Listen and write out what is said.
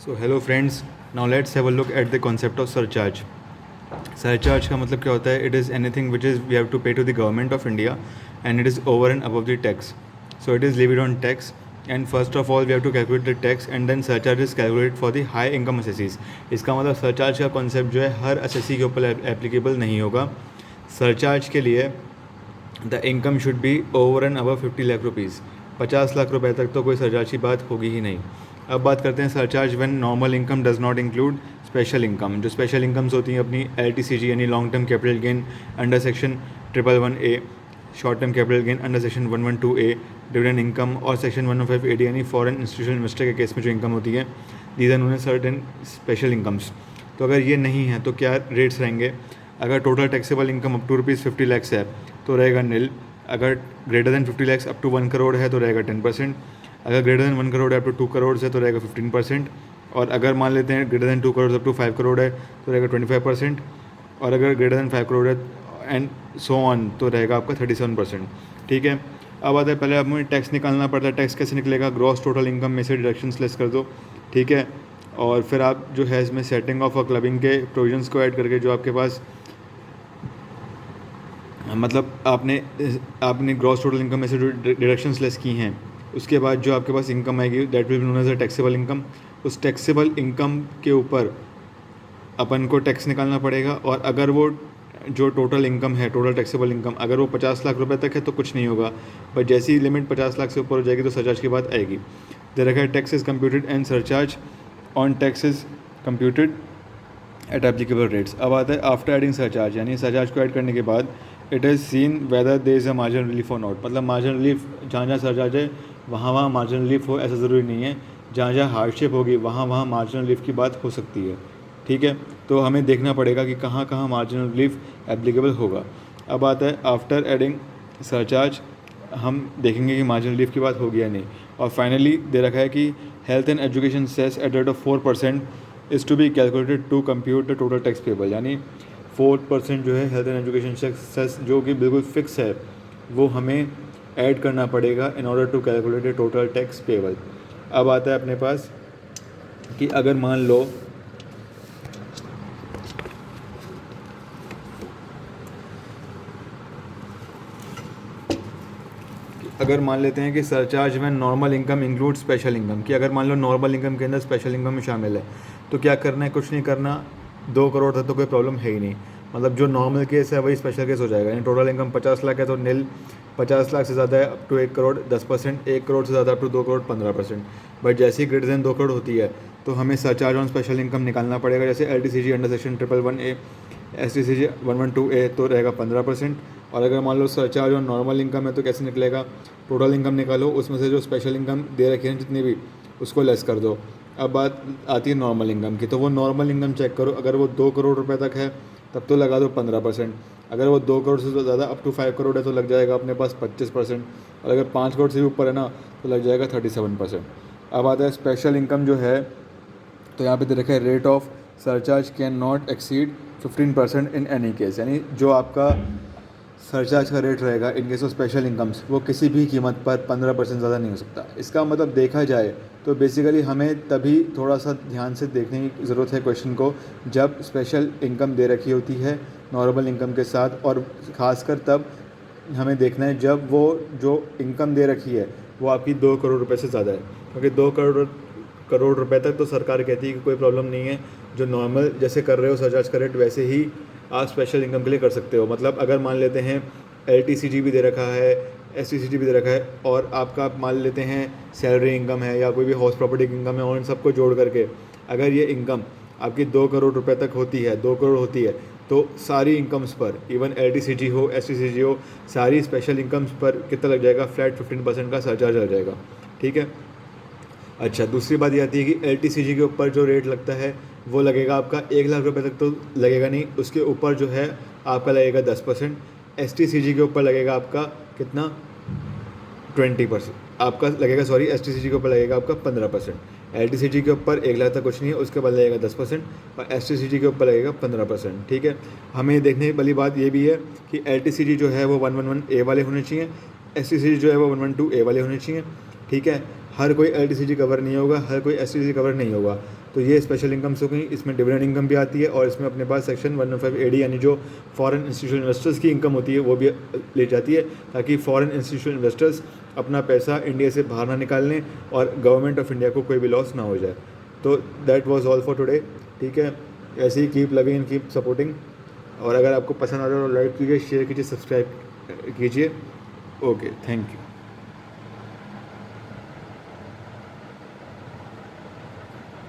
So hello friends, now let's have a look at the concept of surcharge. Surcharge का मतलब क्या होता है? It is anything which is we have to pay to the government of India and it is over and above the tax. So it is levied on tax and first of all we have to calculate the tax and then surcharge is calculate for the high income assessees. इसका मतलब surcharge का concept जो है हर assessee के ऊपर applicable नहीं होगा. Surcharge के लिए the income should be over and above 50 lakh rupees. 50 lakh रुपए तक तो कोई सरचार्ज की बात होगी ही नहीं. अब बात करते हैं surcharge when normal income does not include special income. जो स्पेशल इनकम्स होती हैं अपनी LTCG यानी long term capital gain under section 111A, short term capital gain under section 112A, dividend income और सेक्शन 105AD यानी फॉरेन इंस्टीट्यूशनल इन्वेस्टर के case में जो इनकम होती है these are known as certain special incomes. तो अगर ये नहीं है तो क्या रेट्स रहेंगे? अगर total taxable income up to ₹50 lakhs है तो रहेगा नील. अगर greater than 50 lakhs up to 1 crore है तो रहेगा 10%. अगर ग्रेटर दैन 1 करोड़ है अप टू 2 करोड़ है तो रहेगा 15%. और अगर मान लेते हैं greater than 2 crore up to 5 crore है तो रहेगा 25%. और अगर ग्रेटर दैन 5 करोड़ है एंड सो ऑन तो रहेगा आपका 37%. ठीक है. अब आता है पहले अब हमें टैक्स निकालना पड़ता है. टैक्स कैसे निकलेगा? ग्रॉस टोटल इनकम में से डिडक्शंस लेस कर दो. ठीक है. और फिर आप जो है इसमें सेटिंग ऑफ और क्लबिंग के प्रोविजंस को ऐड करके जो आपके पास मतलब आपने ग्रॉस टोटल इनकम में से जो डिडक्शंस लेस की हैं उसके बाद जो आपके पास इनकम आएगी that will be known as a taxable income. उस टैक्सेबल इनकम के ऊपर अपन को टैक्स निकालना पड़ेगा. और अगर वो जो टोटल इनकम है टोटल टैक्सेबल इनकम अगर वो 50 लाख रुपए तक है तो कुछ नहीं होगा. बट जैसी ही लिमिट 50 लाख से ऊपर हो जाएगी तो सरचार्ज की बात आएगी. दे रखा है tax is computed and surcharge on tax is computed at applicable rates. अब आता है आफ्टर एडिंग सरचार्ज यानी सरचार्ज को ऐड करने के बाद it is seen whether there is a margin relief और नॉट. मतलब मार्जिन रिलीफ जहाँ जहाँ सरचार्ज है वहाँ मार्जिन रिलीफ हो ऐसा ज़रूरी नहीं है. जहाँ जहाँ हार्डशिप होगी वहाँ मार्जिन रिलीफ की बात हो सकती है. ठीक है. तो हमें देखना पड़ेगा कि कहाँ कहाँ मार्जिन रिलीफ एप्लीकेबल होगा. अब आता है आफ्टर एडिंग सरचार्ज हम देखेंगे कि मार्जिन रिलीफ की बात होगी या नहीं. और फाइनली दे रखा है कि health and education cess at rate of 4% is to be calculated to compute the total tax payable. यानी 4% जो है हेल्थ एंड एजुकेशन सेस जो कि बिल्कुल फिक्स है वो हमें ऐड करना पड़ेगा in order to calculate the total tax payable. अब आता है अपने पास कि अगर मान लेते हैं कि सरचार्ज में normal income include special income, कि अगर मान लो नॉर्मल इनकम के अंदर स्पेशल इनकम में शामिल है तो क्या करना है? कुछ नहीं करना. 2 करोड़ तक तो कोई प्रॉब्लम है ही नहीं. मतलब जो नॉर्मल केस है वही स्पेशल केस हो जाएगा. यानी टोटल इनकम 50 लाख है तो नील. 50 लाख से ज़्यादा है अप टू 1 करोड़ 10%. 1 करोड़ से ज़्यादा अप टू 2 करोड़ 15%. बट जैसे ही ग्रेटर दैन 2 करोड़ होती है तो हमें सरचार्ज ऑन स्पेशल इनकम निकालना पड़ेगा. जैसे LTCG under section 111A, STCG 112A तो रहेगा 15%. और अगर मान लो सरचार्ज ऑन नॉर्मल इनकम है तो कैसे निकलेगा? टोटल इनकम निकालो, उसमें से जो स्पेशल इनकम दे रखी है जितनी भी उसको लेस कर दो. अब बात आती है नॉर्मल इनकम की. तो वो नॉर्मल इनकम चेक करो. अगर वो 2 करोड़ रुपए तक है तब तो लगा दो 15%. अगर वो 2 करोड़ से ज़्यादा अप टू 5 करोड़ है तो लग जाएगा अपने पास 25%. और अगर 5 करोड़ से भी ऊपर है ना तो लग जाएगा 37%. अब आता है स्पेशल इनकम जो है तो यहाँ पे दे रखा है rate of surcharge can not exceed 15% in any case. यानी जो आपका सरचार्ज का रेट रहेगा in case of special incomes वो किसी भी कीमत पर 15% ज़्यादा नहीं हो सकता. इसका मतलब देखा जाए तो बेसिकली हमें तभी थोड़ा सा ध्यान से देखने की ज़रूरत है क्वेश्चन को जब स्पेशल इनकम दे रखी होती है नॉर्मल इनकम के साथ. और ख़ासकर तब हमें देखना है जब वो जो इनकम दे रखी है वो आपकी 2 करोड़ रुपए से ज़्यादा है. क्योंकि 2 करोड़ रुपए तक तो सरकार कहती है कि कोई प्रॉब्लम नहीं है. जो नॉर्मल जैसे कर रहे हो सरचार्ज का रेट वैसे ही आप स्पेशल इनकम के लिए कर सकते हो. मतलब अगर मान लेते हैं LTCG भी दे रखा है, STCG भी दे रखा है और आपका मान लेते हैं सैलरी इनकम है या कोई भी हाउस प्रॉपर्टी इनकम है और इन सबको जोड़ करके अगर ये इनकम आपकी 2 करोड़ रुपए तक होती है 2 करोड़ होती है तो सारी इनकम्स पर इवन LTCG हो STCG हो सारी स्पेशल इनकम्स पर कितना लग जाएगा? फ्लैट 15% का सरचार्ज लग जाएगा. ठीक है. अच्छा, दूसरी बात ये आती है कि LTCG के ऊपर जो रेट लगता है वो लगेगा आपका 1 लाख रुपए तक तो लगेगा नहीं. उसके ऊपर जो है आपका लगेगा 10%. STCG के ऊपर लगेगा आपका कितना? 20% आपका लगेगा. सॉरी, STCG के ऊपर लगेगा आपका 15%. LTCG के ऊपर 1 लाख तक कुछ नहीं है उसके बाद लगेगा 10% और STCG के ऊपर लगेगा 15%. ठीक है. हमें देखने वाली बात ये भी है कि LTCG जो है वो 111A वाले होने चाहिए. STCG जो है वो 112A वाले होने चाहिए. ठीक है. हर कोई LTCG कवर नहीं होगा, हर कोई STCG कवर नहीं होगा. तो तो ये स्पेशल इनकम्स हो गई। इसमें डिविडेंड इनकम भी आती है और इसमें अपने पास सेक्शन 115 AD यानी जो फॉरेन इंस्टीट्यूशनल इन्वेस्टर्स की इनकम होती है वो भी ले जाती है, ताकि फॉरेन इंस्टीट्यूशनल इन्वेस्टर्स अपना पैसा इंडिया से बाहर ना निकाल लें और गवर्नमेंट ऑफ इंडिया को कोई भी लॉस ना हो जाए। तो that was all for today. ठीक है, ऐसे ही keep loving and keep supporting. और अगर आपको पसंद आ रहा है तो लाइक कीजिए, शेयर कीजिए, सब्सक्राइब कीजिए। Okay, thank you.